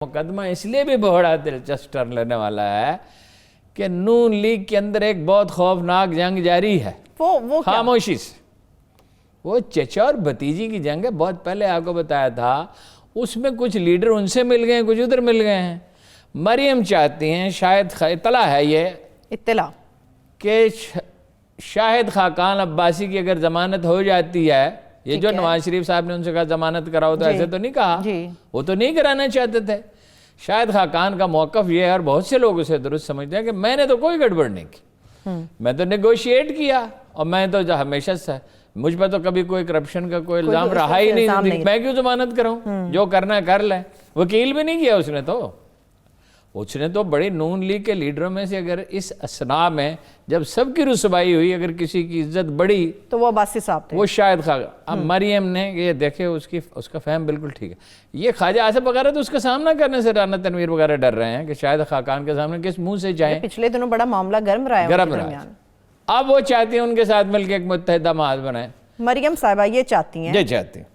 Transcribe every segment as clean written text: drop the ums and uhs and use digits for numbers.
मुकदमा इसलिए भी बड़ा दिलचस्प टर्न लेने वाला है कि नून लीग के अंदर एक बहुत खौफनाक जंग जारी है। वो खामोशी से, वो चचा और भतीजी की जंग है। बहुत पहले आपको बताया था, उसमें कुछ लीडर उनसे मिल गए, कुछ उधर मिल गए हैं। मरियम चाहती हैं, शायद इत्तला है ये इत्तला कि शाहिद खाकान अब्बासी की अगर जमानत हो जाती है, ये जो नवाज शरीफ साहब ने उनसे कहा जमानत कराओ, तो ऐसे तो नहीं कहा, वो तो नहीं कराना चाहते थे। शाहिद खाकान का मौकफ ये है, और बहुत से लोग उसे दुरुस्त समझते हैं कि मैंने तो कोई गड़बड़ नहीं की, मैं तो नेगोशिएट किया, और मैं तो हमेशा से, मुझ पर तो कभी कोई करप्शन का कोई इल्जाम रहा ही नहीं, मैं क्यों जमानत कराऊं, जो करना है कर लें। वकील भी नहीं किया उसने तो बड़ी नून लीग के लीडरों में से, अगर इस असना में जब सबकी रुसवाई हुई, अगर किसी की इज्जत बढ़ी तो वो अब्बासी साहब थे, वो शायद अब मरियम ने ये देखे, उसका फहम बिल्कुल ठीक है। ये ख्वाजा आसिफ वगैरह तो उसका सामना करने से राना तनवीर वगैरह डर रहे हैं कि शायद खाकान के सामने किस मुंह से जाए। पिछले दिनों बड़ा मामला गर्म रहा। अब वो चाहती है उनके साथ मिलकर एक मुत्तहिदा महाज बनाए। मरियम साहिबा ये चाहती हैं,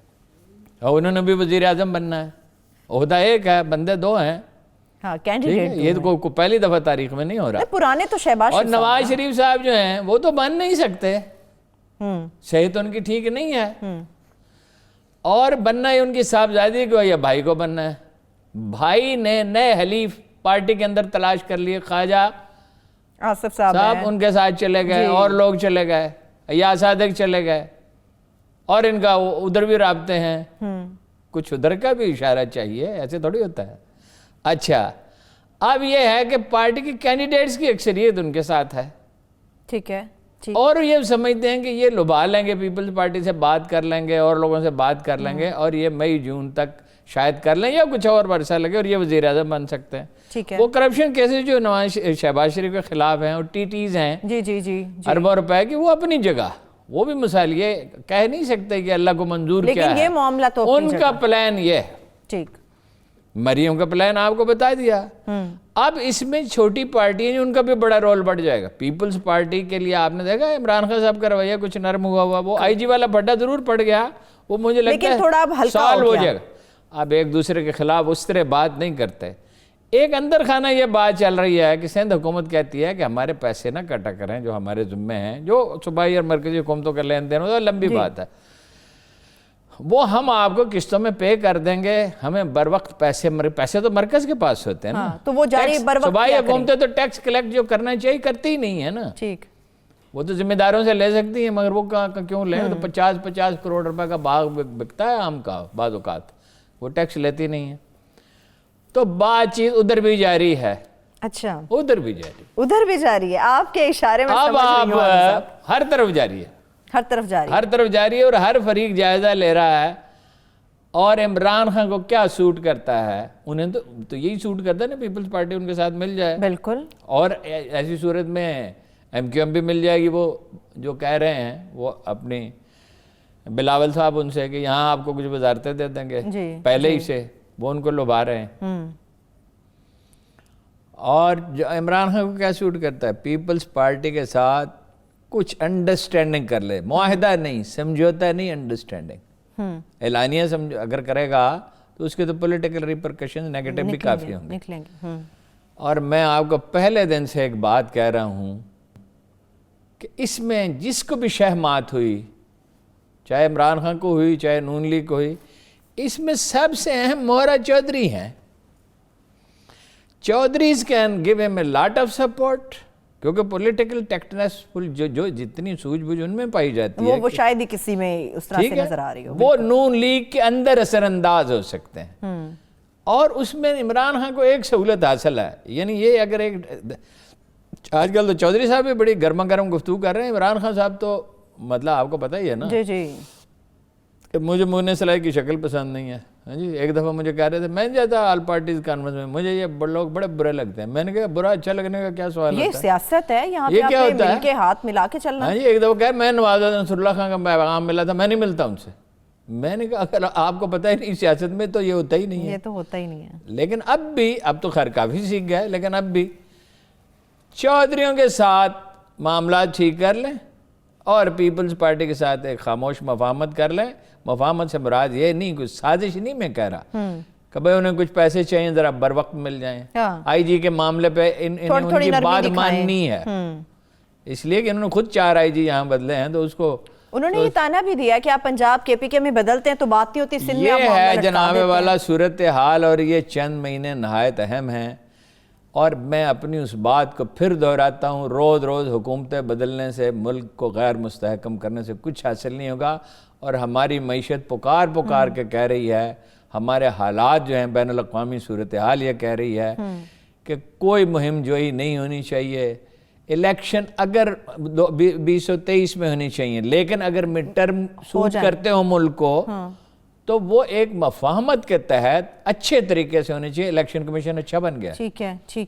और उन्होंने भी वजीर आजम बनना है। ओहदा एक है, बंदे दो हैं। हाँ, कैंडिडेट ये तो को पहली दफा तारीख में नहीं हो रहा। पुराने तो शहबाज और नवाज शरीफ साहब जो हैं वो तो बन नहीं सकते, सही तो उनकी ठीक नहीं है, और बनना ही उनकी साहबजादी को या भाई को बनना है। भाई ने नए हलीफ पार्टी के अंदर तलाश कर लिए, ख्वाजा आसिफ साहब उनके साथ चले गए, और लोग चले गए, या सादिक चले गए, और इनका उधर भी राब्ते हैं। कुछ उधर का भी इशारा चाहिए, ऐसे थोड़ी होता है। अच्छा, अब यह है कि पार्टी के कैंडिडेट्स की अक्सरियत उनके साथ है, ठीक है, और ये समझते हैं कि ये लुभा लेंगे, पीपल्स पार्टी से बात कर लेंगे और लोगों से बात कर लेंगे, और ये मई जून तक शायद कर लें या कुछ और वर्षा लगे, और ये वज़ीर आज़म बन सकते हैं। ठीक है। वो करप्शन केसेस जो शहबाज शरीफ के खिलाफ हैं, और टीटीज हैं जी अरबों रुपए की, वो अपनी जगह, वो भी मिसाल, ये कह नहीं सकते कि अल्लाह को मंजूर क्या है, ये मामला तो उनका प्लान ये है। ठीक, मरियम का प्लान आपको बता दिया। अब इसमें छोटी पार्टी है, उनका भी बड़ा रोल बढ़ जाएगा। पीपल्स पार्टी के लिए आपने देखा इमरान खान साहब का रवैया कुछ नरम हुआ, वो आईजी वाला भड्डा जरूर पड़ गया, वो मुझे लगता है थोड़ा अब हल्का सॉल्व हो जाएगा। अब एक दूसरे के खिलाफ उस तरह बात नहीं करते। एक अंदर खाना ये बात चल रही है कि सिंध हुकूमत कहती है कि हमारे पैसे ना कटा करें जो हमारे जिम्मे हैं, जो सूबाई और मरकजी हुकूमतों का लेन देन हो, लंबी बात है, वो हम आपको किस्तों में पे कर देंगे, हमें बर वक्त पैसे तो मरकज के पास होते हैं ना। तो वो जारी बर वक्त सूबाई हुकूमतें तो टैक्स कलेक्ट जो करना चाहिए करती ही नहीं है ना। ठीक, वो तो जिम्मेदारों से ले सकती है, मगर वो क्यों लें? तो 50-50 करोड़ रुपए का बाग बिकता है आम का बाज़ औक़ात, वो टैक्स लेती नहीं है। तो बातचीत उधर भी जारी है। अच्छा, उधर भी जारी है, आपके इशारे में अब आप हर तरफ जारी है, हर तरफ जारी है, और हर फरीक जायजा ले रहा है। और इमरान खान को क्या सूट करता है, उन्हें तो यही सूट करता है ना, पीपल्स पार्टी उनके साथ मिल जाए, बिल्कुल। और ऐसी सूरत में MQM भी मिल जाएगी। वो जो कह रहे हैं, वो अपनी बिलावल साहब उनसे कि यहाँ आपको कुछ वजारतें दे देंगे पहले ही से, वो उनको लुभा रहे हैं। और जो इमरान खान को क्या सूट करता है, पीपल्स पार्टी के साथ कुछ अंडरस्टैंडिंग कर ले, मुआहिदा नहीं, समझौता नहीं, अंडरस्टैंडिंग। एलानिया समझो अगर करेगा तो उसके तो पॉलिटिकल रिपरकशन नेगेटिव भी काफ़ी होंगे। और मैं आपको पहले दिन से एक बात कह रहा हूँ कि इसमें जिसको भी शहमात हुई, चाहे इमरान खान को हुई, चाहे नून लीग को हुई, इसमें सबसे अहम मोहरा चौधरी हैं। Chaudharys can give him a lot of support, क्योंकि पॉलिटिकल टेक्टनेसफुल जो जितनी सूझबूझ उनमें पाई जाती है, वो शायद ही किसी में उस तरह से नजर आ रही हो, वो नून लीग के अंदर असरअंदाज हो सकते हैं। और उसमें इमरान खान को एक सहूलत हासिल है, यानी ये अगर एक आजकल तो चौधरी साहब भी बड़ी गर्मा गर्म गुफ्तगू कर रहे हैं, इमरान खान साहब तो मतलब आपको पता ही है ना, जी मुझे मुन्ने सलाई की शक्ल पसंद नहीं है। हाँ जी, एक दफ़ा मुझे कह रहे थे, मैं जाता ऑल पार्टीज कॉन्फ्रेंस में, मुझे ये लोग बड़े बुरे लगते हैं। मैंने कहा बुरा अच्छा लगने का क्या सवाल ये होता है, सियासत है, यहाँ ये क्या होता है, मिलके हाथ मिला के चलना। हाँ जी, एक दफ़ा कहा मैं नवाज नसरुल्लाह खान का पैगाम मिला था, मैं नहीं मिलता उनसे। मैंने कहा अगर आपको पता ही नहीं सियासत में तो ये होता ही नहीं है, ये तो होता ही नहीं है। लेकिन अब तो खैर काफ़ी सीख गए, लेकिन अब भी चौधरियों के साथ मामला ठीक कर लें, और पीपल्स पार्टी के साथ एक खामोश मफाहमत कर लें। मफाहमत से मुराद ये नहीं, कुछ साजिश नहीं मैं कह रहा, कि भाई उन्हें कुछ पैसे चाहिए, जरा बर वक्त मिल जाएं। हाँ। आईजी के मामले पे इन्हें उनकी बात माननी है, इसलिए कि इन्होंने खुद 4 आईजी यहाँ बदले हैं, तो उसको उन्होंने ये ताना भी दिया कि आप पंजाब केपीके में बदलते हैं तो बात नहीं होती, सिंध में आप ये मामला है लटका जनाबे देते वाला हैं। सूरत हाल, और ये चंद महीने नहायत अहम हैं। और मैं अपनी उस बात को फिर दोहराता हूँ, रोज़ रोज़ हुकूमतें बदलने से, मुल्क को गैर मुस्तहकम करने से कुछ हासिल नहीं होगा। और हमारी मईशत पुकार पुकार के कह रही है, हमारे हालात जो हैं बैनुल अक़वामी सूरत हाल ये कह रही है कि कोई मुहिम जोई नहीं होनी चाहिए। इलेक्शन अगर 2023 में होनी चाहिए, लेकिन अगर मिड टर्म सूट करते हो मुल्क को, तो वो एक मफाहमत के तहत अच्छे तरीके से होनी चाहिए। इलेक्शन कमीशन अच्छा बन गया। ठीक है, ठीक।